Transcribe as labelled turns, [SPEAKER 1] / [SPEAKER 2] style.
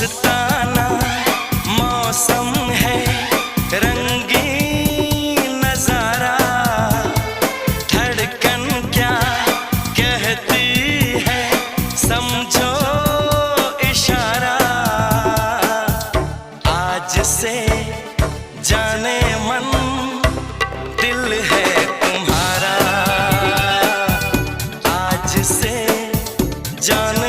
[SPEAKER 1] मस्ताना मौसम है, रंगीन नजारा, धड़कन क्या कहती है समझो इशारा। आज से जाने मन दिल है तुम्हारा, आज से जाने